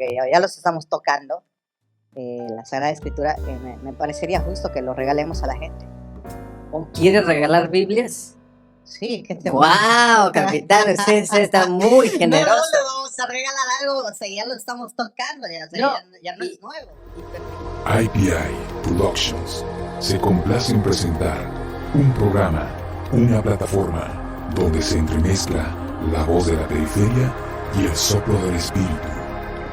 que ya los estamos tocando, la Sagrada Escritura, me parecería justo que lo regalemos a la gente. ¿O quieres regalar Biblias? Sí, que te ¡Wow, capitán! Usted está muy generoso. No le vamos a regalar algo, o sea, ya lo estamos tocando, ya no es nuevo. IPI Productions se complace en presentar un programa, una plataforma donde se entremezcla la voz de la periferia y el soplo del espíritu.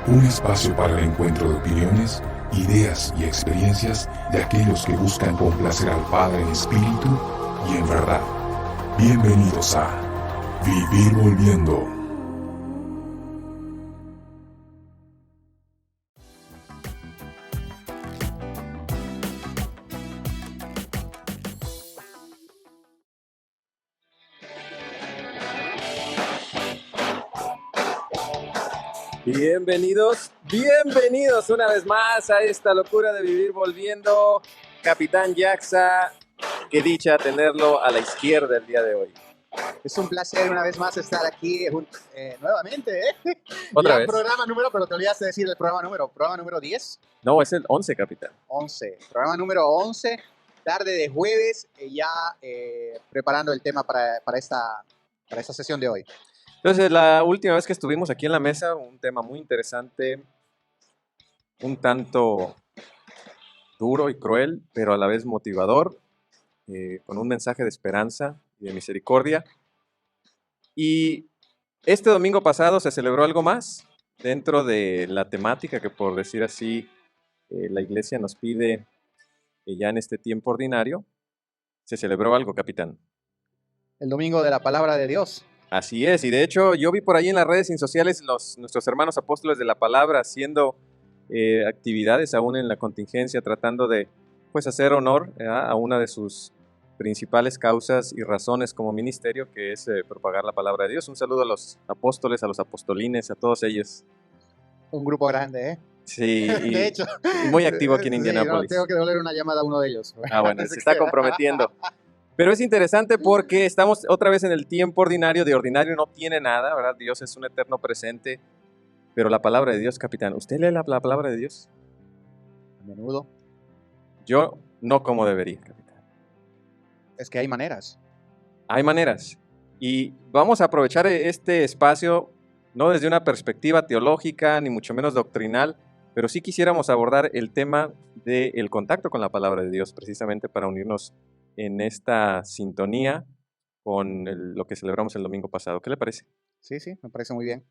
Un espacio para el encuentro de opiniones, ideas y experiencias de aquellos que buscan complacer al Padre en espíritu y en verdad. Bienvenidos a Vivir Volviendo. Bienvenidos una vez más a esta locura de Vivir Volviendo. Capitán Jaxa, qué dicha tenerlo a la izquierda el día de hoy. Es un placer una vez más estar aquí nuevamente. ¿Otra vez? Programa número, pero te olvidaste de decir el programa número 10. No, es el 11, capitán. 11, programa número 11, tarde de jueves, ya preparando el tema para esta sesión de hoy. Entonces, la última vez que estuvimos aquí en la mesa, un tema muy interesante, un tanto duro y cruel, pero a la vez motivador, con un mensaje de esperanza y de misericordia. Y este domingo pasado se celebró algo más dentro de la temática que, por decir así, la iglesia nos pide ya en este tiempo ordinario. Se celebró algo, capitán. El domingo de la palabra de Dios. Así es, y de hecho yo vi por ahí en las redes sociales nuestros hermanos apóstoles de la palabra haciendo actividades aún en la contingencia, tratando de pues hacer honor a una de sus principales causas y razones como ministerio, que es propagar la palabra de Dios. Un saludo a los apóstoles, a los apostolines, a todos ellos. Un grupo grande, ¿eh? Sí, y, de hecho, y muy activo aquí en Indianápolis. No, tengo que devolver una llamada a uno de ellos. Ah, bueno, se está comprometiendo. Pero es interesante porque estamos otra vez en el tiempo ordinario. De ordinario no tiene nada, ¿verdad? Dios es un eterno presente. Pero la palabra de Dios, capitán, ¿usted lee la palabra de Dios? A menudo. Yo no como debería, capitán. Es que hay maneras. Hay maneras. Y vamos a aprovechar este espacio, no desde una perspectiva teológica, ni mucho menos doctrinal, pero sí quisiéramos abordar el tema del contacto con la palabra de Dios, precisamente para unirnos en esta sintonía con lo que celebramos el domingo pasado. ¿Qué le parece? Sí, me parece muy bien.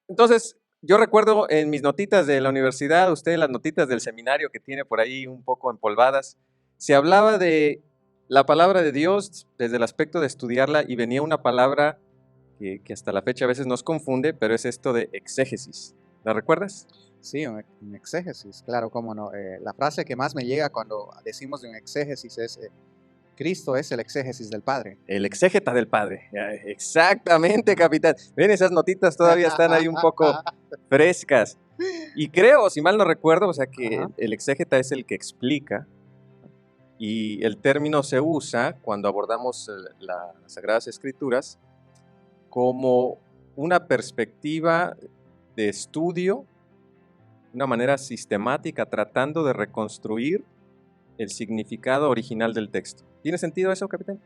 Entonces, yo recuerdo en mis notitas de la universidad, usted las notitas del seminario que tiene por ahí un poco empolvadas, se hablaba de la palabra de Dios desde el aspecto de estudiarla y venía una palabra que hasta la fecha a veces nos confunde, pero es esto de exégesis. ¿La recuerdas? Sí, un exégesis, claro, cómo no. La frase que más me llega cuando decimos de un exégesis es Cristo es el exégesis del Padre. El exégeta del Padre. Exactamente, capitán. Ven, esas notitas todavía están ahí un poco frescas. Y creo, si mal no recuerdo, o sea que el exégeta es el que explica, y el término se usa cuando abordamos las Sagradas Escrituras como una perspectiva de estudio, una manera sistemática, tratando de reconstruir el significado original del texto. ¿Tiene sentido eso, capitán?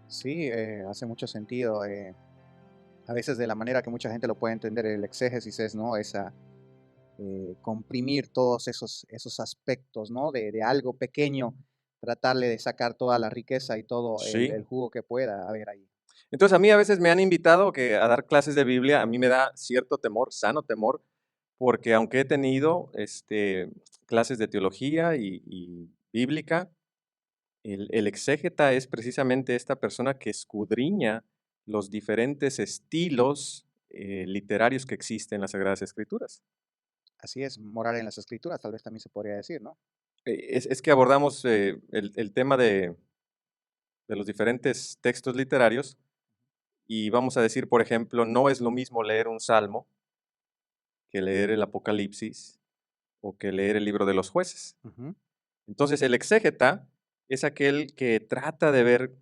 Sí, hace mucho sentido. A veces de la manera que mucha gente lo puede entender, el exégesis es, ¿no? Esa, comprimir todos esos aspectos, ¿no? De algo pequeño, tratarle de sacar toda la riqueza y todo Sí. el jugo que pueda haber ahí. Entonces a mí a veces me han invitado a dar clases de Biblia. A mí me da cierto temor, sano temor, porque aunque he tenido clases de teología y bíblica, el exégeta es precisamente esta persona que escudriña los diferentes estilos literarios que existen en las Sagradas Escrituras. Así es, morar en las Escrituras, tal vez también se podría decir, ¿no? Es que abordamos el tema de los diferentes textos literarios y vamos a decir, por ejemplo, no es lo mismo leer un salmo que leer el Apocalipsis o que leer el libro de los jueces. Uh-huh. Entonces el exégeta es aquel que trata de ver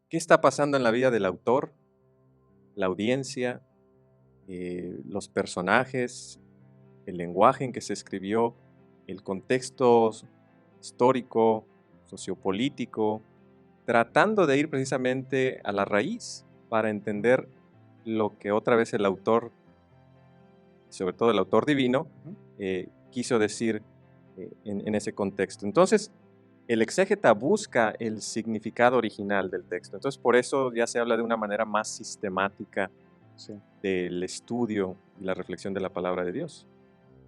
qué está pasando en la vida del autor, la audiencia, los personajes, el lenguaje en que se escribió, el contexto histórico, sociopolítico, tratando de ir precisamente a la raíz para entender lo que otra vez el autor, sobre todo el autor divino, quiso decir en ese contexto. Entonces, el exégeta busca el significado original del texto. Entonces, por eso ya se habla de una manera más sistemática del estudio y la reflexión de la palabra de Dios.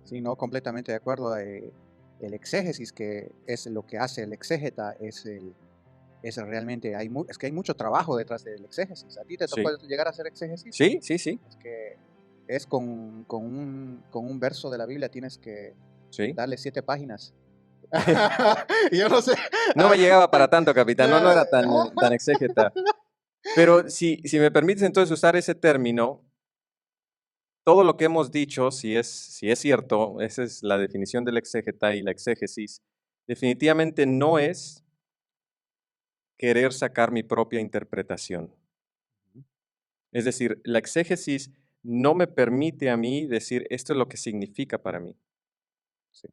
Sí, no, completamente de acuerdo. El exégesis, que es lo que hace el exégeta, es realmente, es que hay mucho trabajo detrás del exégesis. ¿A ti te tocó llegar a hacer exégesis? Sí, sí, sí. Es que es con un verso de la Biblia tienes que darle 7 páginas. Yo no sé. No me llegaba para tanto, capitán, no era tan exégeta. Pero si me permites entonces usar ese término, todo lo que hemos dicho, si es cierto, esa es la definición del exégeta y la exégesis, definitivamente no es querer sacar mi propia interpretación. Es decir, la exégesis no me permite a mí decir esto es lo que significa para mí. Sí.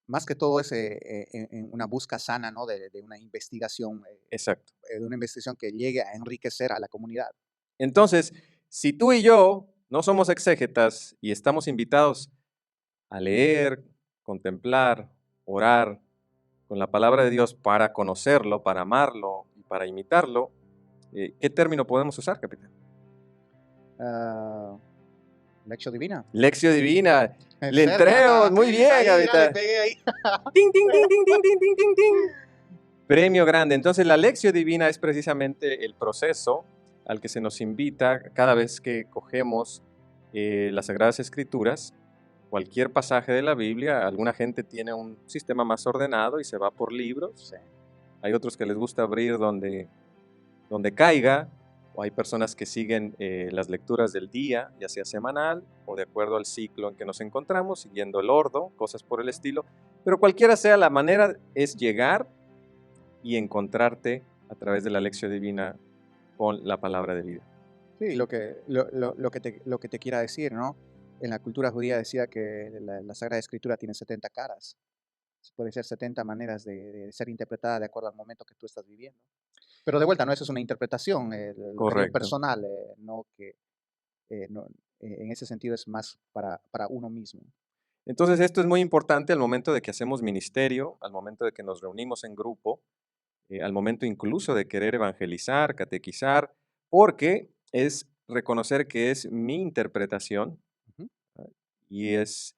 Más que todo es en una búsqueda sana, ¿no? de una investigación. Exacto. De una investigación que llegue a enriquecer a la comunidad. Entonces, si tú y yo no somos exégetas y estamos invitados a leer, contemplar, orar con la palabra de Dios para conocerlo, para amarlo y para imitarlo, ¿qué término podemos usar, capitán? Lección divina. Lección divina. Le entremos, muy bien, capitán. Ding, ding, ding, ding, ding, ding, ding, ding, ding. Premio grande. Entonces, la lección divina es precisamente el proceso al que se nos invita cada vez que cogemos las Sagradas Escrituras, cualquier pasaje de la Biblia. Alguna gente tiene un sistema más ordenado y se va por libros. Hay otros que les gusta abrir donde caiga, o hay personas que siguen las lecturas del día, ya sea semanal o de acuerdo al ciclo en que nos encontramos, siguiendo el ordo, cosas por el estilo. Pero cualquiera sea la manera, es llegar y encontrarte a través de la lección divina con la palabra de vida. Sí, lo que te quiera decir, ¿no? En la cultura judía decía que la Sagrada Escritura tiene 70 caras. Puede ser 70 maneras de ser interpretada de acuerdo al momento que tú estás viviendo. Pero de vuelta, no, eso es una interpretación personal, en ese sentido es más para uno mismo. Entonces esto es muy importante al momento de que hacemos ministerio, al momento de que nos reunimos en grupo, al momento incluso de querer evangelizar, catequizar, porque es reconocer que es mi interpretación y es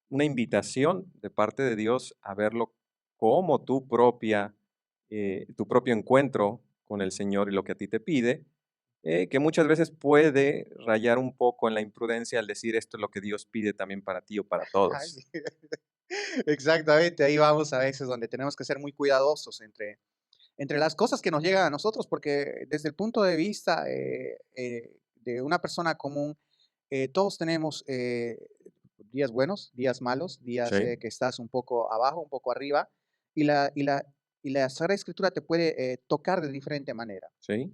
una invitación de parte de Dios a verlo como tu propio encuentro con el Señor y lo que a ti te pide, que muchas veces puede rayar un poco en la imprudencia al decir esto es lo que Dios pide también para ti o para todos. Exactamente, ahí vamos a veces donde tenemos que ser muy cuidadosos entre las cosas que nos llegan a nosotros, porque desde el punto de vista de una persona común, todos tenemos días buenos, días malos, días que estás un poco abajo, un poco arriba, y la Sagrada Escritura te puede tocar de diferente manera. Sí.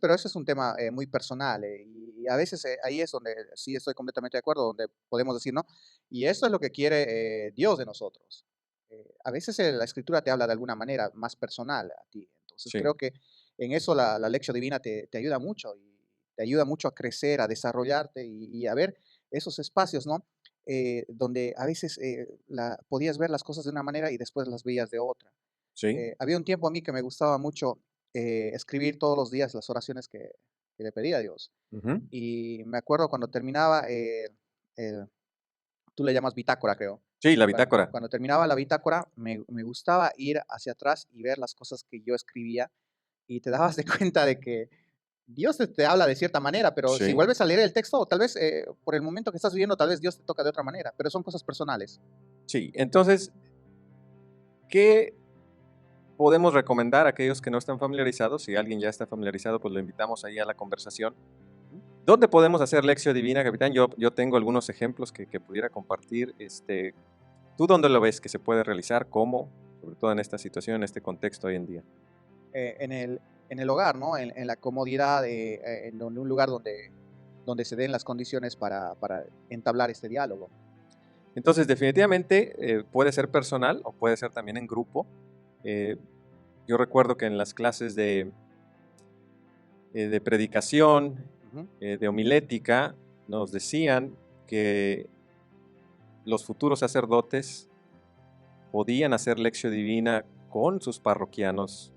Pero ese es un tema muy personal, y a veces ahí es donde sí estoy completamente de acuerdo, donde podemos decir, ¿no? Y eso es lo que quiere Dios de nosotros. A veces la Escritura te habla de alguna manera más personal a ti. Entonces creo que en eso la lección divina te ayuda mucho, y te ayuda mucho a crecer, a desarrollarte y a ver esos espacios, ¿no? Donde a veces podías ver las cosas de una manera y después las veías de otra. Había un tiempo a mí que me gustaba mucho escribir todos los días las oraciones que le pedía a Dios. Y me acuerdo cuando terminaba, tú le llamas bitácora, creo. Sí, la bitácora. Cuando terminaba la bitácora, me gustaba ir hacia atrás y ver las cosas que yo escribía, y te dabas de cuenta de que Dios te habla de cierta manera, pero si vuelves a leer el texto, tal vez por el momento que estás viviendo, tal vez Dios te toca de otra manera, pero son cosas personales. Sí, entonces, ¿qué podemos recomendar a aquellos que no están familiarizados? Si alguien ya está familiarizado, pues lo invitamos ahí a la conversación. ¿Dónde podemos hacer lección divina, capitán? Yo tengo algunos ejemplos que pudiera compartir. ¿Tú dónde lo ves que se puede realizar? ¿Cómo? Sobre todo en esta situación, en este contexto hoy en día. en el hogar, ¿no? En la comodidad, en un lugar donde se den las condiciones para entablar este diálogo. Entonces, definitivamente puede ser personal o puede ser también en grupo. Yo recuerdo que en las clases de predicación, Ujú. de homilética, nos decían que los futuros sacerdotes podían hacer lección divina con sus parroquianos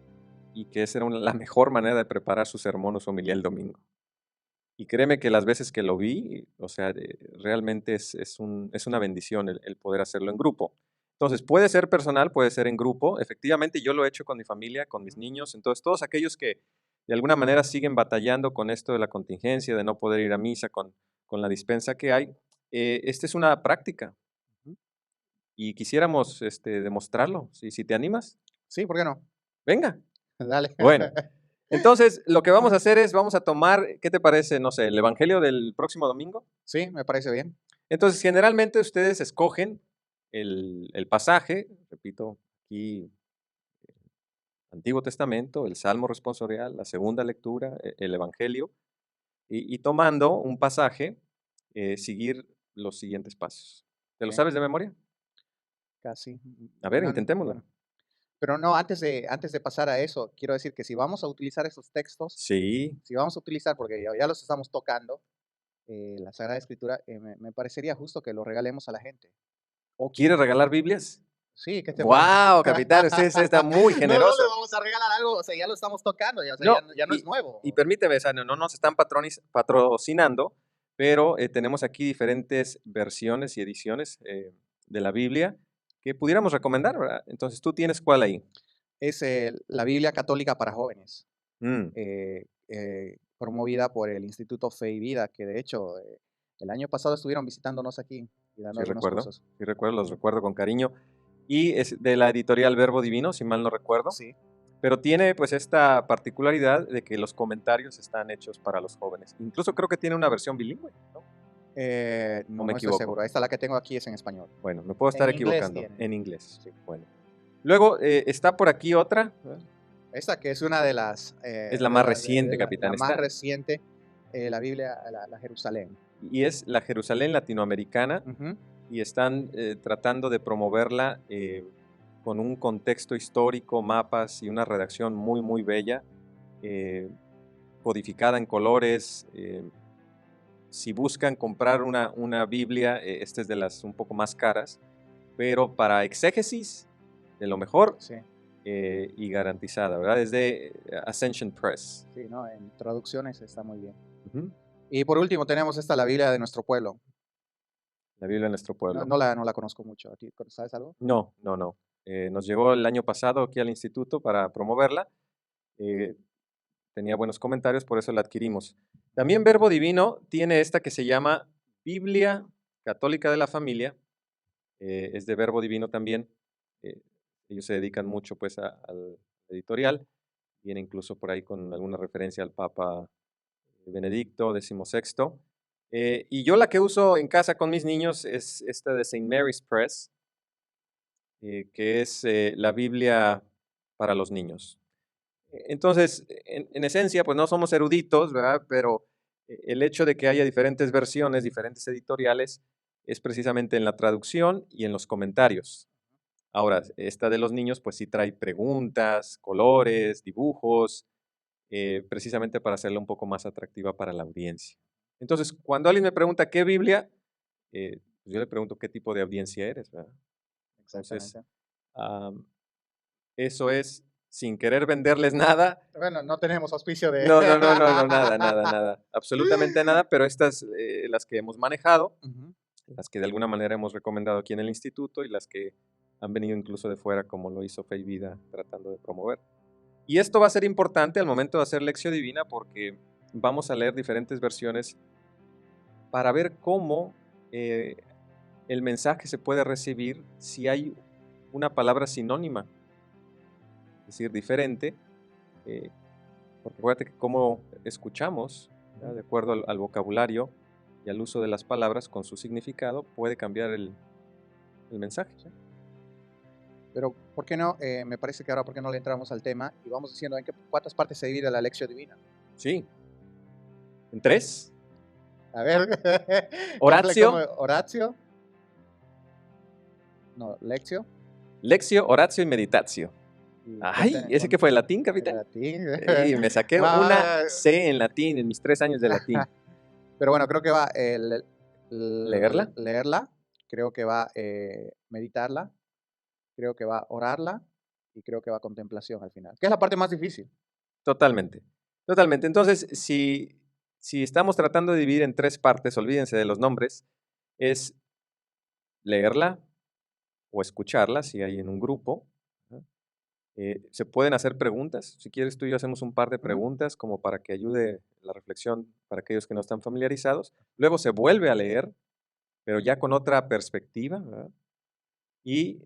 y que esa era la mejor manera de preparar su sermón o su homilía el domingo. Y créeme que las veces que lo vi, o sea, realmente es una bendición el poder hacerlo en grupo. Entonces, puede ser personal, puede ser en grupo. Efectivamente, yo lo he hecho con mi familia, con mis niños. Entonces, todos aquellos que de alguna manera siguen batallando con esto de la contingencia, de no poder ir a misa con la dispensa que hay, esta es una práctica Ujú. y quisiéramos demostrarlo. Si te animas, Sí, ¿por qué no? venga. Dale. Bueno, entonces lo que vamos a hacer es, vamos a tomar, ¿qué te parece? No sé, el Evangelio del próximo domingo. Sí, me parece bien. Entonces, generalmente ustedes escogen el pasaje, repito, aquí, Antiguo Testamento, el Salmo responsorial, la segunda lectura, el Evangelio, y tomando un pasaje, seguir los siguientes pasos. ¿Te lo Sí, sabes de memoria? casi. A ver, No, intentémoslo. bueno. Pero no, antes de pasar a eso, quiero decir que si vamos a utilizar esos textos, Sí. si vamos a utilizar, porque ya los estamos tocando, la Sagrada Escritura, me parecería justo que lo regalemos a la gente. ¿O quieres regalar Biblias? Sí, ¿qué te parece? ¡Wow, capitán! Usted está muy No, generoso. le vamos a regalar algo, o sea, ya lo estamos tocando, ya, o sea, No, ya no es nuevo. y permíteme, o sea, no nos están patrocinando, pero tenemos aquí diferentes versiones y ediciones de la Biblia que pudiéramos recomendar, ¿verdad? Entonces, ¿tú tienes cuál ahí? Es la Biblia Católica para Jóvenes, Mm, promovida por el Instituto Fe y Vida, que de hecho el año pasado estuvieron visitándonos aquí y dando algunos cursos. sí recuerdo, los recuerdo con cariño. Y es de la editorial Verbo Divino, si mal no recuerdo, Sí, pero tiene pues esta particularidad de que los comentarios están hechos para los jóvenes. Incluso creo que tiene una versión bilingüe, ¿no? ¿O no, me no estoy equivoco? seguro. Esta la que tengo aquí es en español. Bueno, me puedo estar En inglés equivocando. tiene. En inglés. Sí. Bueno. Luego está por aquí otra. Esta que es una de las... Es la más reciente, capitán. La más Está, reciente, la Biblia, la Jerusalén. y es la Jerusalén latinoamericana Ujú. y están tratando de promoverla con un contexto histórico, mapas y una redacción muy, muy bella, eh, codificada en colores. Si buscan comprar una Biblia, esta es de las un poco más caras, pero para exégesis, de lo mejor Sí, y garantizada, ¿verdad? Es de Ascension Press. sí, ¿no? En traducciones está muy bien. Ujú. Y por último tenemos esta, la Biblia de nuestro pueblo. La Biblia de nuestro No, pueblo. no la conozco mucho. ¿A ti sabes algo? No. Nos llegó el año pasado aquí al instituto para promoverla. Eh, tenía buenos comentarios, por eso la adquirimos. También Verbo Divino tiene esta que se llama Biblia Católica de la Familia. Es de Verbo Divino también. Eh, ellos se dedican mucho pues al editorial. Viene incluso por ahí con alguna referencia al Papa Benedicto XVI. Y yo la que uso en casa con mis niños es esta de St. Mary's Press, que es la Biblia para los niños. Entonces, en esencia, pues no somos eruditos, ¿verdad? Pero el hecho de que haya diferentes versiones, diferentes editoriales, es precisamente en la traducción y en los comentarios. Ahora, esta de los niños, pues sí trae preguntas, colores, dibujos, precisamente para hacerla un poco más atractiva para la audiencia. Entonces, cuando alguien me pregunta qué Biblia, pues yo le pregunto qué tipo de audiencia eres, ¿verdad? Entonces, Exactamente. eso es sin querer venderles nada. Bueno, no tenemos auspicio de... No, nada, absolutamente nada, pero estas, las que hemos manejado, Ujú. las que de alguna manera hemos recomendado aquí en el instituto y las que han venido incluso de fuera, como lo hizo Fe y Vida, tratando de promover. Y esto va a ser importante al momento de hacer lección divina porque vamos a leer diferentes versiones para ver cómo el mensaje se puede recibir si hay una palabra sinónima, es decir, diferente, porque acuérdate que cómo escuchamos, ¿verdad? De acuerdo al vocabulario y al uso de las palabras con su significado, puede cambiar el mensaje. ¿Sí? Pero, ¿por qué no? Me parece que ahora, ¿por qué no le entramos al tema? Y vamos diciendo cuántas partes se divide la lección divina. Sí. ¿En 3? A ver. Oratio. Oratio. No, lectio. Lectio, oratio y meditatio. Ay, ¿ese qué fue? ¿Latín, capitán? Latín. Sí, me saqué una C en latín en mis 3 años de latín. Pero bueno, creo que va ¿Leerla? leerla, creo que va meditarla, creo que va orarla y creo que va contemplación al final, que es la parte más difícil. Totalmente. Totalmente. Entonces, si estamos tratando de dividir en 3 partes, olvídense de los nombres, es leerla o escucharla, si hay en un grupo. ¿No? Se pueden hacer preguntas. Si quieres, tú y yo hacemos un par de preguntas como para que ayude la reflexión para aquellos que no están familiarizados. Luego se vuelve a leer, pero ya con otra perspectiva, ¿verdad? Y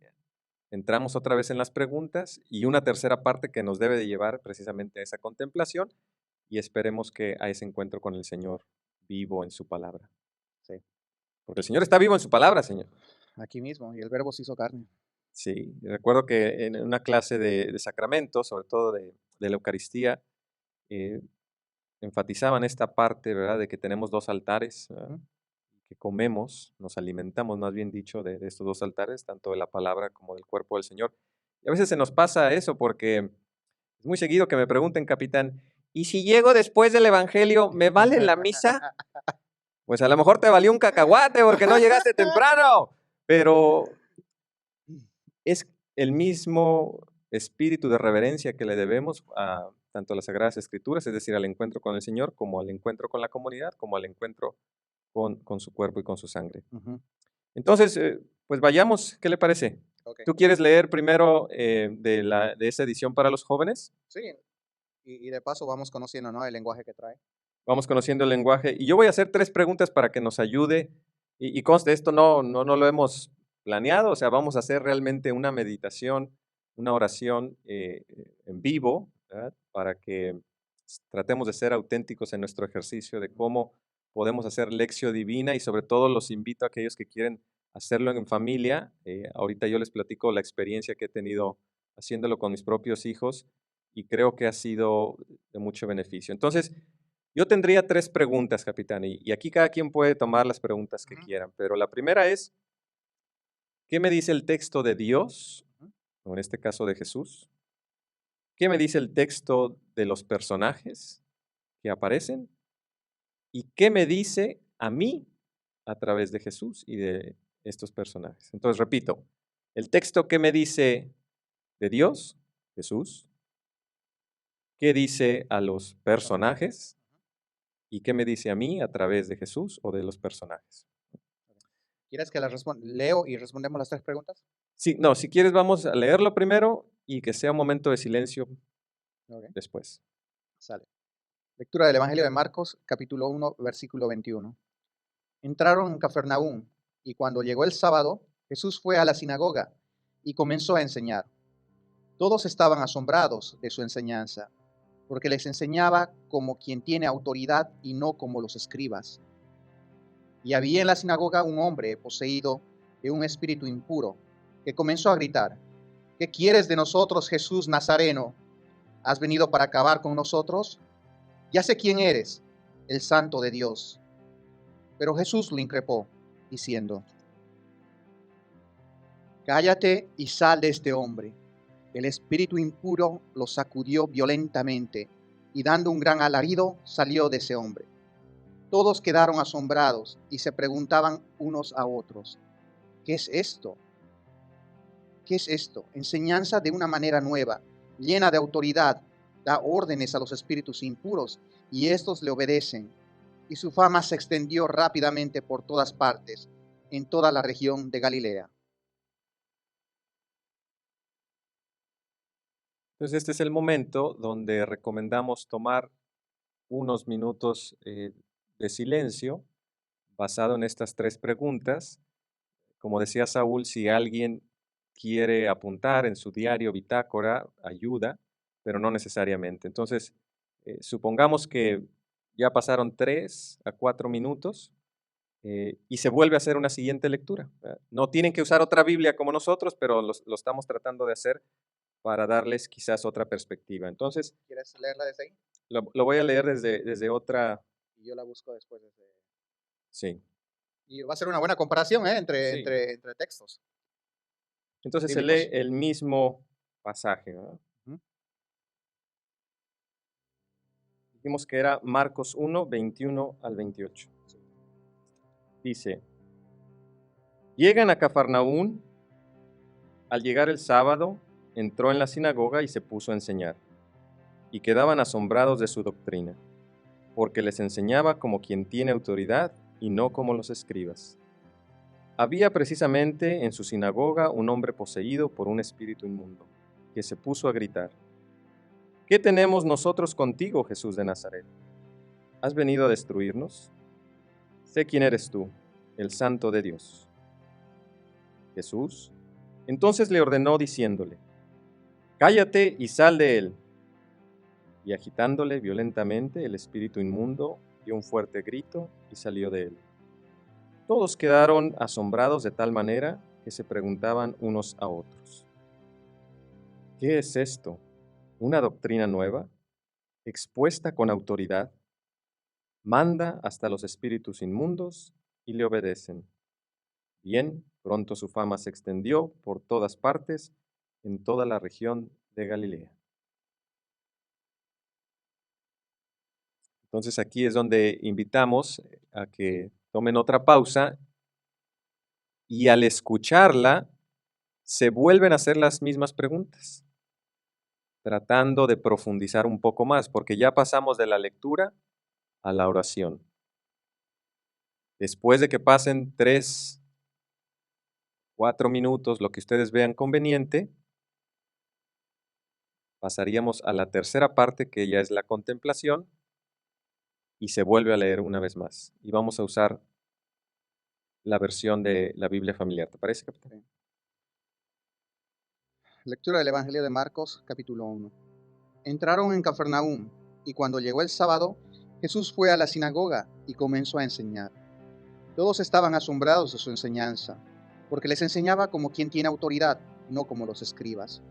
entramos otra vez en las preguntas y una tercera parte que nos debe de llevar precisamente a esa contemplación y esperemos que a ese encuentro con el Señor vivo en su palabra. Sí. Porque el Señor está vivo en su palabra, Señor. Aquí mismo, y el verbo se hizo carne. Sí, recuerdo que en una clase de sacramentos, sobre todo de la Eucaristía, enfatizaban esta parte, ¿verdad?, de que tenemos 2 altares, ¿verdad?, que comemos, nos alimentamos, más bien dicho, de estos 2 altares, tanto de la palabra como del cuerpo del Señor. Y a veces se nos pasa eso porque es muy seguido que me pregunten, capitán, ¿y si llego después del Evangelio, me vale la misa? Pues a lo mejor te valió un cacahuate porque no llegaste temprano, pero es el mismo espíritu de reverencia que le debemos a tanto a las Sagradas Escrituras, es decir, al encuentro con el Señor, como al encuentro con la comunidad, como al encuentro con su cuerpo y con su sangre. Entonces, pues vayamos, ¿qué le parece? Okay. ¿Tú quieres leer primero de esa edición para los jóvenes? Sí, y de paso vamos conociendo, ¿no?, el lenguaje que trae. Vamos conociendo el lenguaje. Y yo voy a hacer 3 preguntas para que nos ayude. Y conste, esto no lo hemos planeado, o sea, vamos a hacer realmente una meditación, una oración en vivo, ¿verdad?, para que tratemos de ser auténticos en nuestro ejercicio de cómo podemos hacer lección divina y sobre todo los invito a aquellos que quieren hacerlo en familia. Ahorita yo les platico la experiencia que he tenido haciéndolo con mis propios hijos y creo que ha sido de mucho beneficio. Entonces, yo tendría 3 preguntas, capitán, y aquí cada quien puede tomar las preguntas que quieran, pero la primera es, ¿qué me dice el texto de Dios, o en este caso de Jesús? ¿Qué me dice el texto de los personajes que aparecen? ¿Y qué me dice a mí a través de Jesús y de estos personajes? Entonces, repito, el texto que me dice de Dios, Jesús, ¿qué dice a los personajes? ¿Y qué me dice a mí a través de Jesús o de los personajes? ¿Quieres que leo y respondemos las 3 preguntas? Sí, no, si quieres vamos a leerlo primero y que sea un momento de silencio después. Sale. Lectura del Evangelio de Marcos, capítulo 1, versículo 21. Entraron en Cafarnaúm, y cuando llegó el sábado, Jesús fue a la sinagoga y comenzó a enseñar. Todos estaban asombrados de su enseñanza, porque les enseñaba como quien tiene autoridad y no como los escribas. Y había en la sinagoga un hombre poseído de un espíritu impuro, que comenzó a gritar: ¿Qué quieres de nosotros, Jesús Nazareno? ¿Has venido para acabar con nosotros? Ya sé quién eres, el Santo de Dios. Pero Jesús lo increpó, diciendo: Cállate y sal de este hombre. El espíritu impuro lo sacudió violentamente, y dando un gran alarido, salió de ese hombre. Todos quedaron asombrados y se preguntaban unos a otros: ¿qué es esto? ¿Qué es esto? Enseñanza de una manera nueva, llena de autoridad, da órdenes a los espíritus impuros y estos le obedecen. Y su fama se extendió rápidamente por todas partes, en toda la región de Galilea. Entonces este es el momento donde recomendamos tomar unos minutos de silencio basado en estas 3 preguntas. Como decía Saúl, si alguien quiere apuntar en su diario, bitácora, ayuda, pero no necesariamente. Entonces, supongamos que ya pasaron 3 a 4 minutos y se vuelve a hacer una siguiente lectura. No tienen que usar otra Biblia como nosotros, pero lo estamos tratando de hacer para darles quizás otra perspectiva. Entonces, ¿Quieres leerla desde ahí? lo voy a leer desde otra... Y yo la busco después desde... Sí. Y va a ser una buena comparación entre, Sí. entre textos. Entonces se Bíblicos. lee el mismo pasaje, ¿verdad? Ujú. Dijimos que era Marcos 1, 21 al 28. Dice, llegan a Cafarnaún. Al llegar el sábado, entró en la sinagoga y se puso a enseñar. Y quedaban asombrados de su doctrina, porque les enseñaba como quien tiene autoridad y no como los escribas. Había precisamente en su sinagoga un hombre poseído por un espíritu inmundo, que se puso a gritar, ¿qué tenemos nosotros contigo, Jesús de Nazaret? ¿Has venido a destruirnos? Sé quién eres tú, el Santo de Dios. Jesús entonces le ordenó diciéndole, cállate y sal de él. Y agitándole violentamente, el espíritu inmundo dio un fuerte grito y salió de él. Todos quedaron asombrados de tal manera que se preguntaban unos a otros, ¿qué es esto? ¿Una doctrina nueva? ¿Expuesta con autoridad? Manda hasta los espíritus inmundos y le obedecen. Bien, pronto su fama se extendió por todas partes, en toda la región de Galilea. Entonces aquí es donde invitamos a que tomen otra pausa y al escucharla se vuelven a hacer las mismas preguntas, tratando de profundizar un poco más, porque ya pasamos de la lectura a la oración. Después de que pasen 3, 4 minutos, lo que ustedes vean conveniente, pasaríamos a la tercera parte, que ya es la contemplación, y se vuelve a leer una vez más. Y vamos a usar la versión de la Biblia familiar. ¿Te parece, capitán? Lectura del Evangelio de Marcos, capítulo 1. Entraron en Cafarnaúm, y cuando llegó el sábado, Jesús fue a la sinagoga y comenzó a enseñar. Todos estaban asombrados de su enseñanza, porque les enseñaba como quien tiene autoridad, no como los escribas.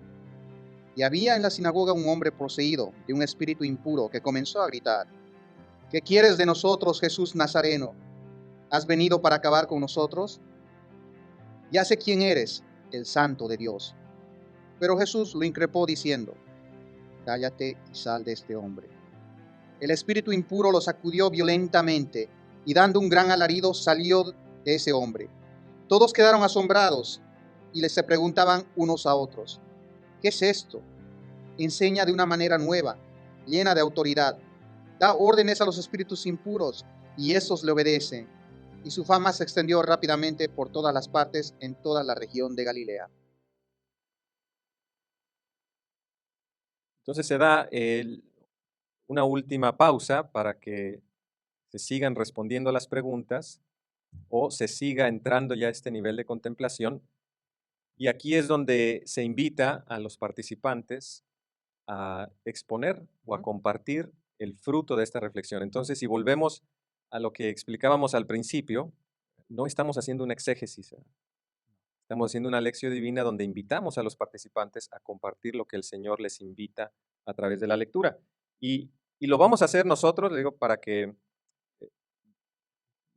Y había en la sinagoga un hombre poseído de un espíritu impuro que comenzó a gritar, ¿qué quieres de nosotros, Jesús Nazareno? ¿Has venido para acabar con nosotros? Ya sé quién eres, el Santo de Dios. Pero Jesús lo increpó diciendo, cállate y sal de este hombre. El espíritu impuro lo sacudió violentamente y dando un gran alarido salió de ese hombre. Todos quedaron asombrados y se preguntaban unos a otros, ¿qué es esto? Enseña de una manera nueva, llena de autoridad. Da órdenes a los espíritus impuros y estos le obedecen. Y su fama se extendió rápidamente por todas las partes en toda la región de Galilea. Entonces se da una última pausa para que se sigan respondiendo las preguntas o se siga entrando ya a este nivel de contemplación. Y aquí es donde se invita a los participantes a exponer o a compartir el fruto de esta reflexión. Entonces, si volvemos a lo que explicábamos al principio, no estamos haciendo una exégesis, estamos haciendo una lección divina donde invitamos a los participantes a compartir lo que el Señor les invita a través de la lectura. Y lo vamos a hacer nosotros, le digo, para que,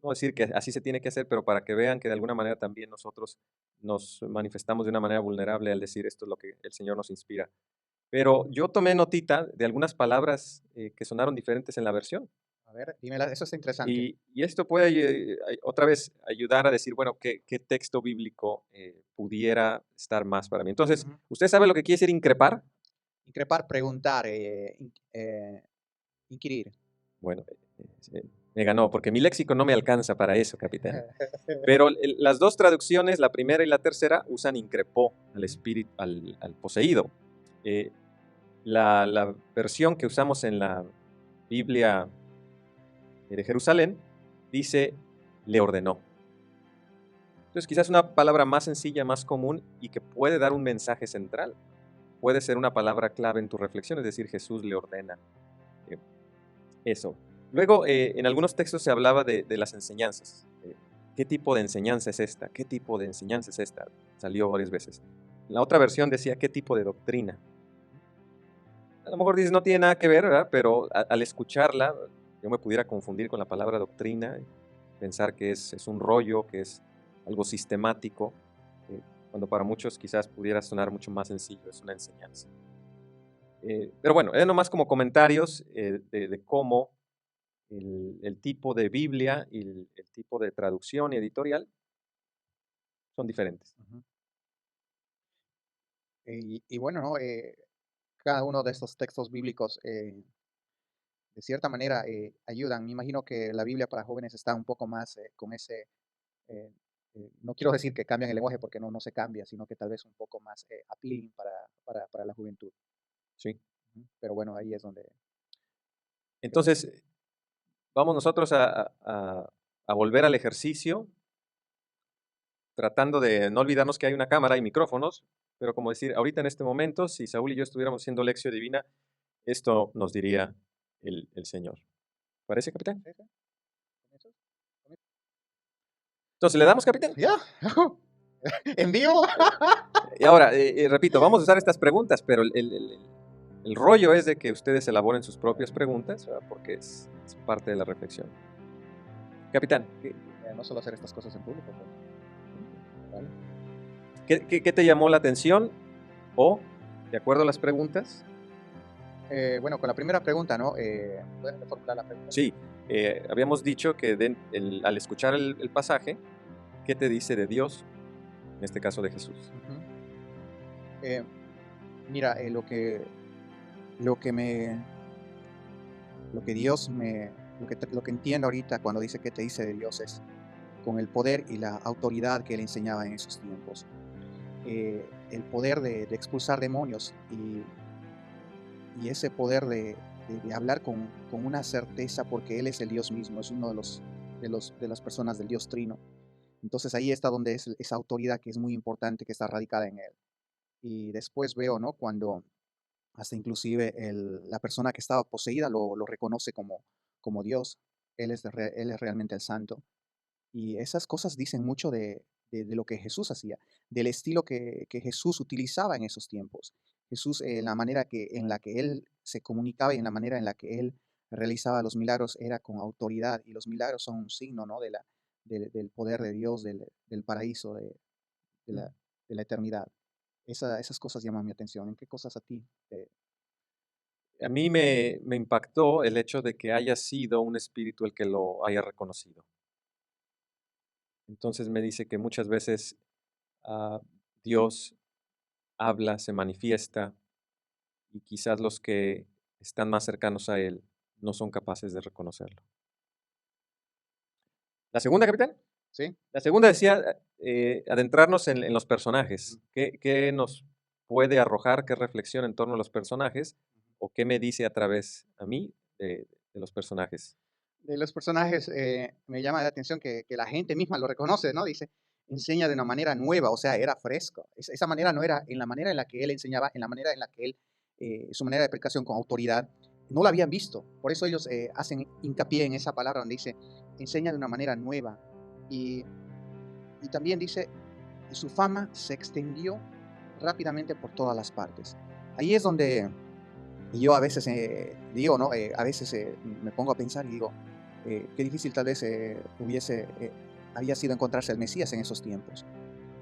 no decir que así se tiene que hacer, pero para que vean que de alguna manera también nosotros nos manifestamos de una manera vulnerable al decir esto es lo que el Señor nos inspira. Pero yo tomé notita de algunas palabras que sonaron diferentes en la versión. A ver, dímela, eso está interesante. Y esto puede otra vez ayudar a decir, bueno, qué texto bíblico pudiera estar más para mí. Entonces, ¿usted sabe lo que quiere decir increpar? Increpar, preguntar, inquirir. Bueno, me ganó, porque mi léxico no me alcanza para eso, capitán. Pero las dos traducciones, la primera y la tercera, usan increpó al espíritu, al poseído. La versión que usamos en la Biblia de Jerusalén dice, le ordenó. Entonces quizás una palabra más sencilla, más común y que puede dar un mensaje central. Puede ser una palabra clave en tu reflexión, es decir, Jesús le ordena eso. Luego, en algunos textos se hablaba de las enseñanzas. ¿qué tipo de enseñanza es esta? ¿Qué tipo de enseñanza es esta? Salió varias veces. La otra versión decía, ¿qué tipo de doctrina? A lo mejor dices, no tiene nada que ver, ¿verdad? Pero al escucharla, yo me pudiera confundir con la palabra doctrina, pensar que es un rollo, que es algo sistemático, cuando para muchos quizás pudiera sonar mucho más sencillo, es una enseñanza. Pero bueno, es nomás como comentarios de cómo el tipo de Biblia y el tipo de traducción y editorial son diferentes. Ujú. Y bueno, ¿no? Cada uno de estos textos bíblicos, de cierta manera, ayudan. Me imagino que la Biblia para jóvenes está un poco más con ese, eh, no quiero decir que cambian el lenguaje porque no se cambia, sino que tal vez un poco más appealing para la juventud. ¿Sí? Ujú. Pero bueno, ahí es donde... Entonces, vamos nosotros a volver al ejercicio, tratando de no olvidarnos que hay una cámara y micrófonos, pero como decir, ahorita en este momento, si Saúl y yo estuviéramos haciendo lección divina, esto nos diría el Señor. ¿Parece, capitán? Sí, sí. ¿Comienzas? Entonces, ¿le damos, capitán? ¿Ya? ¿En vivo? Y ahora, repito, vamos a usar estas preguntas, pero el rollo es de que ustedes elaboren sus propias preguntas, ¿verdad? Porque es parte de la reflexión. Capitán, No solo hacer estas cosas en público. ¿Vale? ¿qué te llamó la atención? O, de acuerdo a las preguntas, Bueno, con la primera pregunta, ¿no? ¿Puedes reformular la pregunta? sí, habíamos dicho que al escuchar el pasaje, ¿qué te dice de Dios? En este caso de Jesús. Ujú. Mira, lo que Dios lo que entiendo ahorita cuando dice que te dice de Dios es con el poder y la autoridad que él enseñaba en esos tiempos. El poder de expulsar demonios y ese poder de hablar con una certeza porque él es el Dios mismo, es uno de las personas del Dios Trino. Entonces ahí está donde es esa autoridad que es muy importante, que está radicada en él. Y después veo, ¿no? Cuando hasta inclusive la persona que estaba poseída lo reconoce como Dios. Él es realmente el santo. Y esas cosas dicen mucho de lo que Jesús hacía, del estilo que Jesús utilizaba en esos tiempos. Jesús, en la que él se comunicaba y en la manera en la que él realizaba los milagros era con autoridad. Y los milagros son un signo, ¿no? Del poder de Dios, del paraíso, de la eternidad. Esas cosas llaman mi atención. ¿En qué cosas a ti? A mí me impactó el hecho de que haya sido un espíritu el que lo haya reconocido. Entonces me dice que muchas veces Dios habla, se manifiesta, y quizás los que están más cercanos a Él no son capaces de reconocerlo. La segunda, capitán. ¿Sí? La segunda decía adentrarnos en los personajes. ¿Qué nos puede arrojar, qué reflexión en torno a los personajes? ¿O qué me dice a través a mí de los personajes? De los personajes, me llama la atención que la gente misma lo reconoce, ¿no? Dice, enseña de una manera nueva, o sea, era fresco. Esa manera no era en la manera en la que él enseñaba, en la manera en la que él, su manera de predicación con autoridad, no lo habían visto. Por eso ellos hacen hincapié en esa palabra donde dice, enseña de una manera nueva. Y también dice, su fama se extendió rápidamente por todas las partes. Ahí es donde yo a veces digo, ¿no? A veces me pongo a pensar y digo, qué difícil tal vez había sido encontrarse el Mesías en esos tiempos.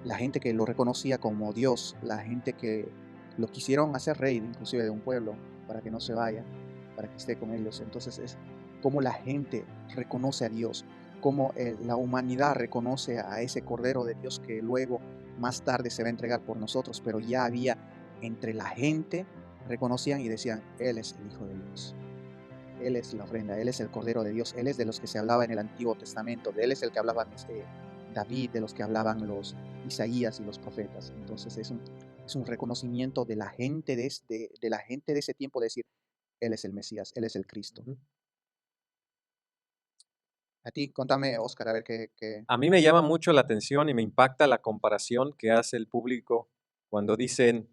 La gente que lo reconocía como Dios, la gente que lo quisieron hacer rey, inclusive de un pueblo, para que no se vaya, para que esté con ellos. Entonces es como la gente reconoce a Dios, como la humanidad reconoce a ese Cordero de Dios que luego, más tarde, se va a entregar por nosotros, pero ya había entre la gente, reconocían y decían, Él es el Hijo de Dios. Él es la ofrenda, Él es el Cordero de Dios, Él es de los que se hablaba en el Antiguo Testamento, de Él es el que hablaban David, de los que hablaban los Isaías y los profetas. Entonces es un reconocimiento de la gente de la gente de ese tiempo, de decir, Él es el Mesías, Él es el Cristo. A ti, contame, Oscar, a ver qué... A mí me llama mucho la atención y me impacta la comparación que hace el público cuando dicen,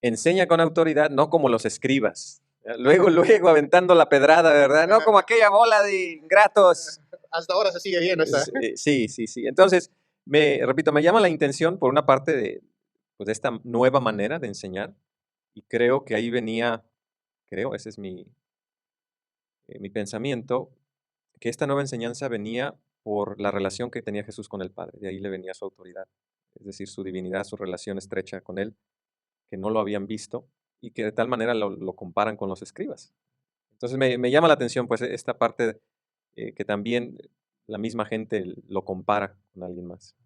enseña con autoridad, no como los escribas. Luego, luego aventando la pedrada, ¿verdad? No como aquella bola de ingratos. Hasta ahora se sigue viendo esa. Sí, sí, sí. Entonces, repito, me llama la intención por una parte pues, de esta nueva manera de enseñar y creo que ahí venía, ese es mi pensamiento, que esta nueva enseñanza venía por la relación que tenía Jesús con el Padre, de ahí le venía su autoridad, es decir, su divinidad, su relación estrecha con Él, que no lo habían visto y que de tal manera lo comparan con los escribas. Entonces me llama la atención pues esta parte que también la misma gente lo compara con alguien más.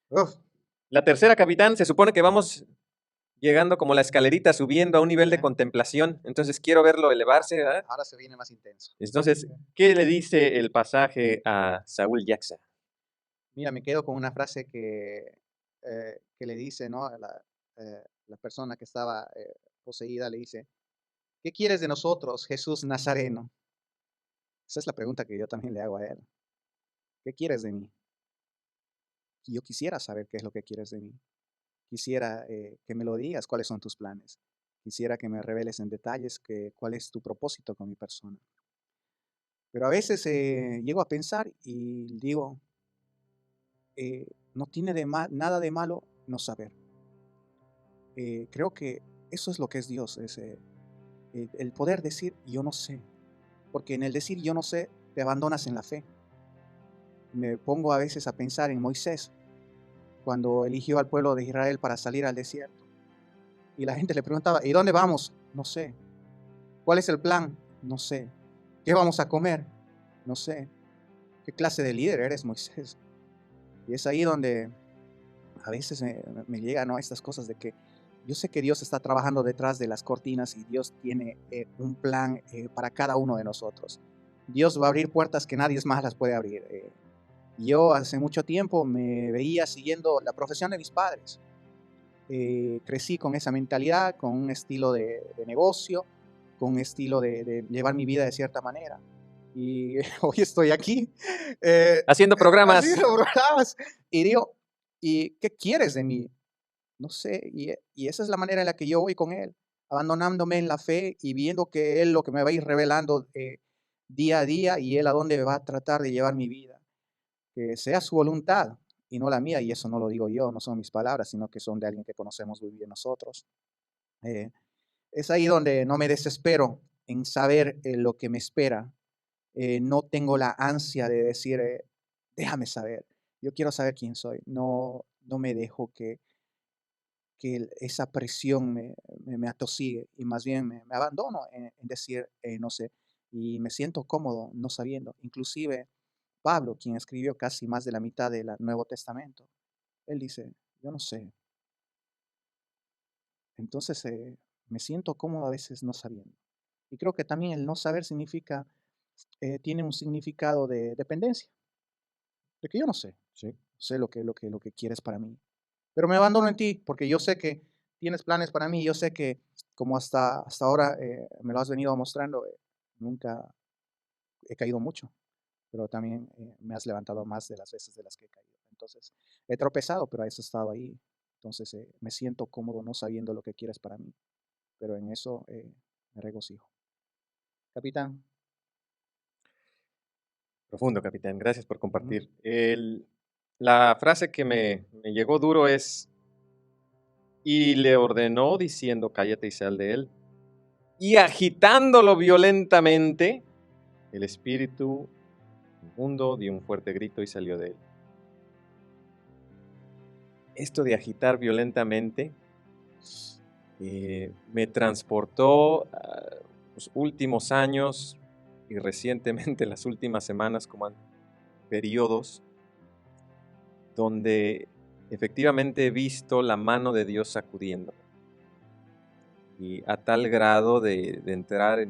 Uf, La tercera, capitán, se supone que vamos llegando como la escalerita, subiendo a un nivel de contemplación. Entonces quiero verlo elevarse, ¿verdad? ahora se viene más intenso. Entonces, ¿qué le dice el pasaje a Saúl Jackson? Mira, me quedo con una frase que le dice, ¿no? La persona que estaba poseída le dice, ¿qué quieres de nosotros, Jesús Nazareno? Esa es la pregunta que yo también le hago a él. ¿Qué quieres de mí? Y yo quisiera saber qué es lo que quieres de mí. Quisiera que me lo digas, cuáles son tus planes. Quisiera que me reveles en detalles cuál es tu propósito con mi persona. Pero a veces llego a pensar y digo, no tiene nada de malo no saber. Creo que eso es lo que es Dios, el poder decir yo no sé. Porque en el decir yo no sé, te abandonas en la fe. Me pongo a veces a pensar en Moisés, cuando eligió al pueblo de Israel para salir al desierto. Y la gente le preguntaba, ¿y dónde vamos? No sé. ¿Cuál es el plan? No sé. ¿Qué vamos a comer? No sé. ¿Qué clase de líder eres, Moisés? Y es ahí donde a veces me llegan, ¿no?, estas cosas de que yo sé que Dios está trabajando detrás de las cortinas y Dios tiene un plan para cada uno de nosotros. Dios va a abrir puertas que nadie más las puede abrir. Yo hace mucho tiempo me veía siguiendo la profesión de mis padres. Crecí con esa mentalidad, con un estilo de negocio, con un estilo de llevar mi vida de cierta manera. Y hoy estoy aquí Haciendo programas. Y digo, ¿y qué quieres de mí? No sé, y esa es la manera en la que yo voy con Él, abandonándome en la fe y viendo que Él lo que me va a ir revelando día a día y Él a dónde va a tratar de llevar mi vida. Que sea su voluntad y no la mía, y eso no lo digo yo, no son mis palabras, sino que son de alguien que conocemos muy bien nosotros. Es ahí donde no me desespero en saber lo que me espera. No tengo la ansia de decir, déjame saber, yo quiero saber quién soy. No, no me dejo que esa presión me atosigue y más bien me abandono en decir, no sé, y me siento cómodo no sabiendo. Inclusive Pablo, quien escribió casi más de la mitad del Nuevo Testamento, él dice, yo no sé. Entonces me siento cómodo a veces no sabiendo. Y creo que también el no saber tiene un significado de dependencia, de que yo no sé, Sí. sé lo que quieres para mí. Pero me abandono en ti porque yo sé que tienes planes para mí. Yo sé que como hasta ahora me lo has venido mostrando, nunca he caído mucho, pero también me has levantado más de las veces de las que he caído. Entonces, he tropezado, pero has estado ahí. Entonces, me siento cómodo no sabiendo lo que quieres para mí, pero en eso me regocijo. Capitán. Profundo, capitán. Gracias por Ujú. compartir. La frase que me llegó duro es, y le ordenó diciendo, cállate y sal de él. Y agitándolo violentamente, el espíritu inmundo dio un fuerte grito y salió de él. Esto de agitar violentamente me transportó a los últimos años y recientemente las últimas semanas como periodos donde efectivamente he visto la mano de Dios sacudiendo. Y a tal grado de entrar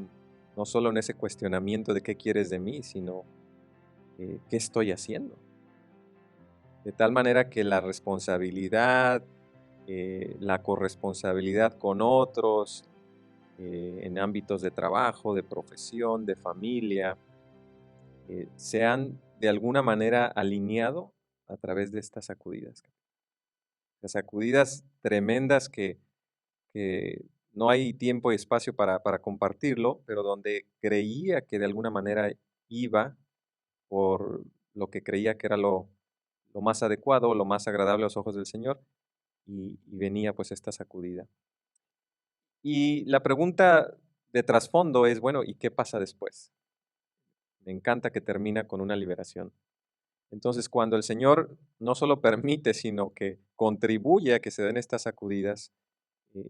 no solo en ese cuestionamiento de qué quieres de mí, sino qué estoy haciendo. De tal manera que la responsabilidad, la corresponsabilidad con otros, en ámbitos de trabajo, de profesión, de familia, se han de alguna manera alineado a través de estas sacudidas. Las sacudidas tremendas que no hay tiempo y espacio para compartirlo, pero donde creía que de alguna manera iba por lo que creía que era lo más adecuado, lo más agradable a los ojos del Señor, y venía pues esta sacudida. Y la pregunta de trasfondo es, bueno, ¿y qué pasa después? Me encanta que termina con una liberación. Entonces, cuando el Señor no solo permite, sino que contribuye a que se den estas sacudidas,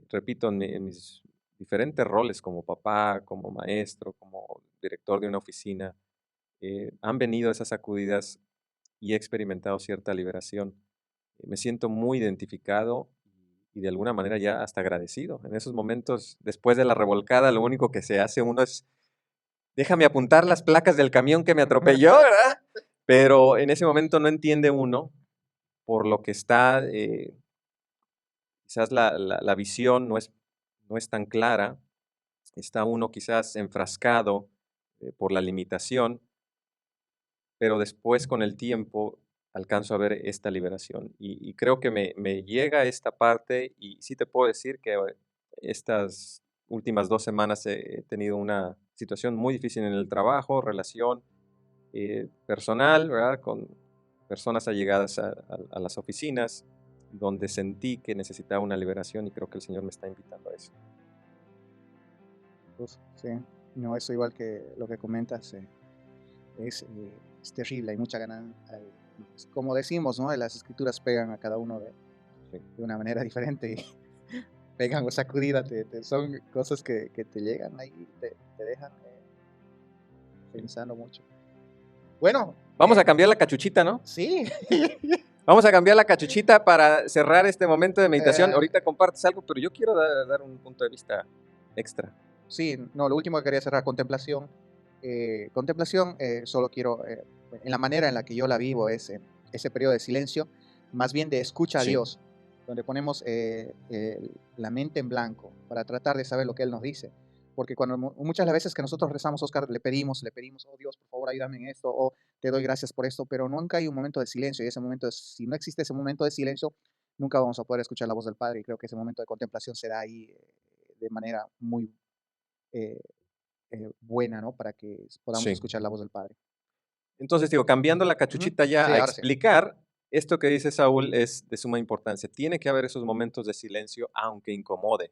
repito, en mis diferentes roles como papá, como maestro, como director de una oficina, han venido esas sacudidas y he experimentado cierta liberación. Me siento muy identificado y de alguna manera ya hasta agradecido. En esos momentos, después de la revolcada, lo único que se hace uno es, déjame apuntar las placas del camión que me atropelló, ¿verdad? Pero en ese momento no entiende uno por lo que está, quizás la visión no es tan clara, está uno quizás enfrascado por la limitación, pero después con el tiempo alcanzo a ver esta liberación. Y creo que me llega esta parte y sí te puedo decir que estas últimas 2 semanas he tenido una situación muy difícil en el trabajo, relación personal, ¿verdad? Con personas allegadas a las oficinas, donde sentí que necesitaba una liberación y creo que el Señor me está invitando a eso. Pues, sí, no, eso igual que lo que comentas, es terrible, hay mucha ganancia. Como decimos, ¿no? Las escrituras pegan a cada uno de una manera diferente y pegan o sacudida, son cosas que te llegan ahí, te dejan pensando mucho. Bueno, Vamos a cambiar la cachuchita, ¿no? sí. Vamos a cambiar la cachuchita para cerrar este momento de meditación. Eh. Ahorita compartes algo, pero yo quiero dar un punto de vista extra. Sí, no, lo último que quería cerrar, contemplación. Contemplación, solo quiero, en la manera en la que yo la vivo, es ese periodo de silencio, más bien de escucha a Sí. Dios, donde ponemos la mente en blanco para tratar de saber lo que Él nos dice. Porque cuando muchas de las veces que nosotros rezamos, Oscar, le pedimos, oh Dios, por favor, ayúdame en esto, o te doy gracias por esto, pero nunca hay un momento de silencio. Y ese momento, si no existe ese momento de silencio, nunca vamos a poder escuchar la voz del Padre. Y creo que ese momento de contemplación se da ahí de manera muy eh, buena, ¿no? Para que podamos Sí. escuchar la voz del Padre. Entonces, digo, cambiando la Ujú. cachuchita ya Sí, a ahora sí. explicar, esto que dice Saúl es de suma importancia. Tiene que haber esos momentos de silencio, aunque incomode,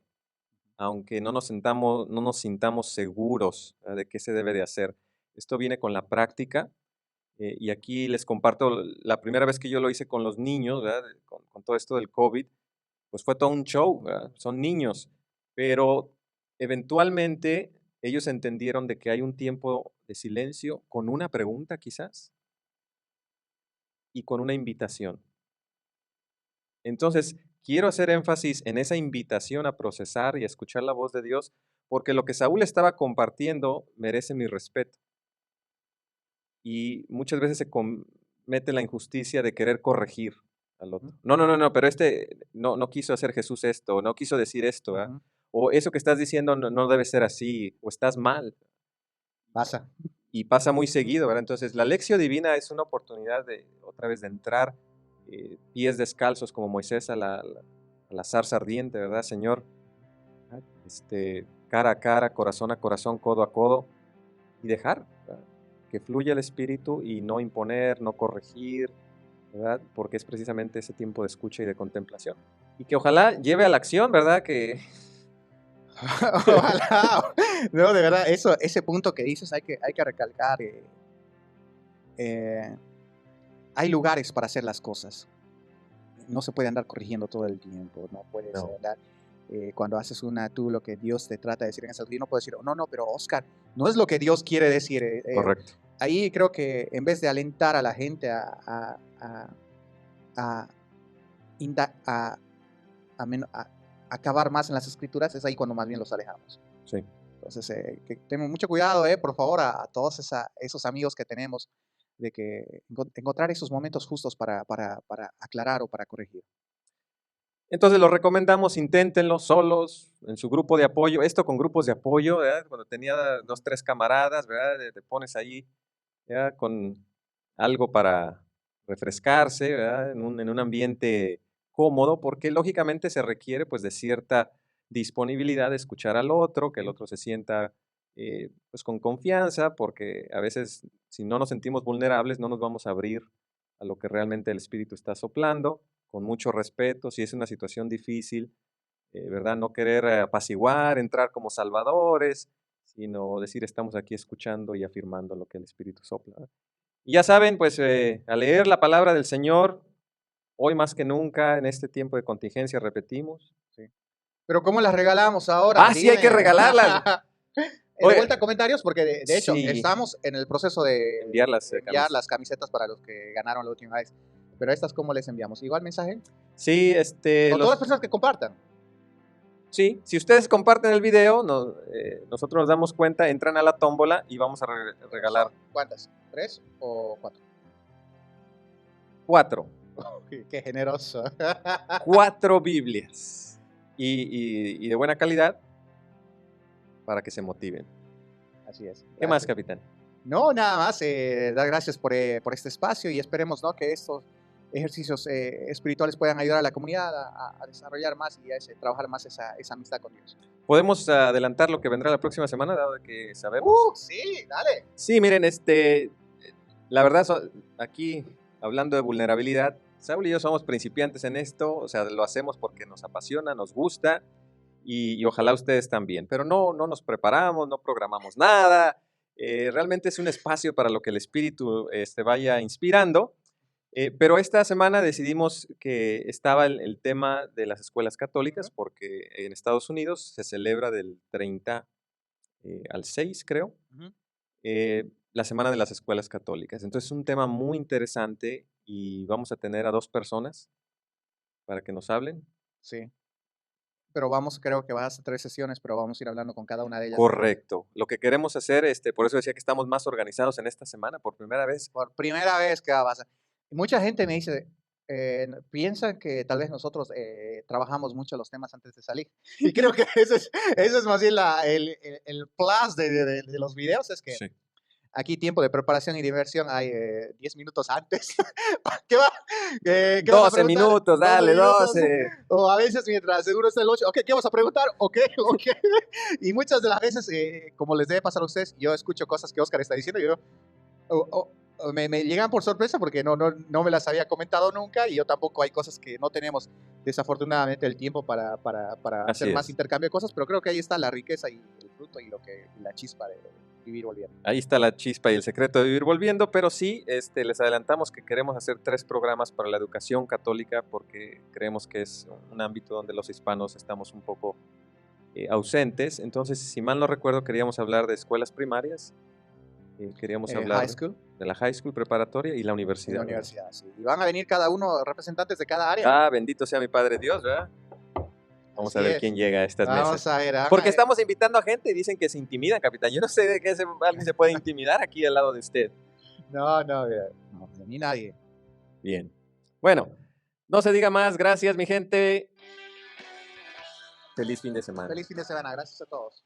aunque no nos sintamos seguros de qué se debe de hacer. Esto viene con la práctica. Y aquí les comparto, la primera vez que yo lo hice con los niños, ¿verdad? Con todo esto del COVID, pues fue todo un show, ¿verdad? Son niños, pero eventualmente ellos entendieron de que hay un tiempo de silencio con una pregunta quizás y con una invitación. Entonces, quiero hacer énfasis en esa invitación a procesar y a escuchar la voz de Dios, porque lo que Saúl estaba compartiendo merece mi respeto. Y muchas veces se comete la injusticia de querer corregir al otro. No, pero no quiso hacer Jesús esto, no quiso decir esto, ¿verdad? Ujú. O eso que estás diciendo no debe ser así, o estás mal. Pasa. Y pasa muy seguido, ¿verdad? Entonces, la lección divina es una oportunidad de, otra vez, de entrar pies descalzos como Moisés a la zarza ardiente, ¿verdad, Señor? Cara a cara, corazón a corazón, codo a codo, y dejar, ¿verdad? Que fluya el Espíritu y no imponer, no corregir, ¿verdad? Porque es precisamente ese tiempo de escucha y de contemplación. Y que ojalá lleve a la acción, ¿verdad? Que Ojalá. No, de verdad, ese punto que dices hay que recalcar. Eh, hay lugares para hacer las cosas. No se puede andar corrigiendo todo el tiempo. No puedes No. andar. Cuando haces tú lo que Dios te trata de decir en ese sentido, no puedes decir, no, pero Oscar, no es lo que Dios quiere decir. correcto. Ahí creo que en vez de alentar a la gente a acabar más en las escrituras, es ahí cuando más bien los alejamos. Sí. Entonces, que tengan mucho cuidado, por favor, a todos esos amigos que tenemos, de que encontrar esos momentos justos para aclarar o para corregir. Entonces los recomendamos, inténtenlo solos, en su grupo de apoyo. Esto con grupos de apoyo, ¿verdad? Cuando tenía 2, 3 camaradas, ¿verdad? Te pones ahí, ¿verdad? Con algo para refrescarse, ¿verdad? En un ambiente cómodo, porque lógicamente se requiere pues de cierta disponibilidad de escuchar al otro, que el otro se sienta pues con confianza, porque a veces si no nos sentimos vulnerables no nos vamos a abrir a lo que realmente el Espíritu está soplando, con mucho respeto, si es una situación difícil, ¿verdad? No querer apaciguar, entrar como salvadores, sino decir estamos aquí escuchando y afirmando lo que el Espíritu sopla. Y ya saben, pues al leer la palabra del Señor, hoy más que nunca, en este tiempo de contingencia, repetimos. Sí. Pero ¿cómo las regalamos ahora? Ah, sí, hay que regalarlas. De Oye, vuelta comentarios, porque de hecho sí. estamos en el proceso de Enviar las enviar las camisetas para los que ganaron la última vez. Pero estas, ¿cómo les enviamos? ¿Igual mensaje? Sí, Con todas las personas que compartan. Sí, si ustedes comparten el video, nosotros nos damos cuenta, entran a la tómbola y vamos a regalar ¿Cuántas? ¿3 o 4? 4. Qué generoso. 4 Biblias. Y de buena calidad para que se motiven. Así es. ¿Qué Gracias. más, capitán? No, nada más. Dar gracias por este espacio y esperemos, ¿no?, que estos ejercicios espirituales puedan ayudar a la comunidad a desarrollar más y a trabajar más esa amistad con Dios. ¿Podemos adelantar lo que vendrá la próxima semana, dado que sabemos? Sí, dale. Sí, miren, la verdad, aquí, hablando de vulnerabilidad, Saúl y yo somos principiantes en esto, o sea, lo hacemos porque nos apasiona, nos gusta, y ojalá ustedes también, pero no nos preparamos, no programamos nada, realmente es un espacio para lo que el Espíritu vaya inspirando, pero esta semana decidimos que estaba el tema de las escuelas católicas, porque en Estados Unidos se celebra del 30 al 6, creo, la Semana de las Escuelas Católicas. Entonces es un tema muy interesante y vamos a tener a 2 personas para que nos hablen. Sí. Pero creo que va a ser 3 sesiones, pero vamos a ir hablando con cada una de ellas. Correcto. Lo que queremos hacer, por eso decía que estamos más organizados en esta semana, por primera vez. Por primera vez que va a pasar. Mucha gente me dice, piensan que tal vez nosotros trabajamos mucho los temas antes de salir. Y creo que eso es más bien el plus de los videos, es que Sí. aquí tiempo de preparación y diversión hay 10 minutos antes. ¿Qué va? ¿Qué vas a 12 preguntar? minutos, dale, 12. O a veces mientras seguro está el 8, ok, ¿qué vas a preguntar? Ok. Y muchas de las veces, como les debe pasar a ustedes, yo escucho cosas que Oscar está diciendo y yo me llegan por sorpresa porque no me las había comentado nunca y yo tampoco, hay cosas que no tenemos desafortunadamente el tiempo para hacer más intercambio de cosas, pero creo que ahí está la riqueza y el fruto y la chispa de vivir volviendo. Ahí está la chispa y el secreto de vivir volviendo, pero sí, les adelantamos que queremos hacer 3 programas para la educación católica porque creemos que es un ámbito donde los hispanos estamos un poco ausentes. Entonces, si mal no recuerdo, queríamos hablar de escuelas primarias, queríamos hablar de la high school preparatoria y la universidad. La universidad, sí. Y van a venir cada uno, representantes de cada área. Ah, bendito sea mi Padre Dios, ¿verdad? Vamos a ver quién llega a estas mesas. A ver, porque estamos invitando a gente y dicen que se intimidan, capitán. Yo no sé de qué alguien se puede intimidar aquí al lado de usted. No, ni nadie. Bien. Bueno, no se diga más. Gracias, mi gente. Feliz fin de semana. Feliz fin de semana. Gracias a todos.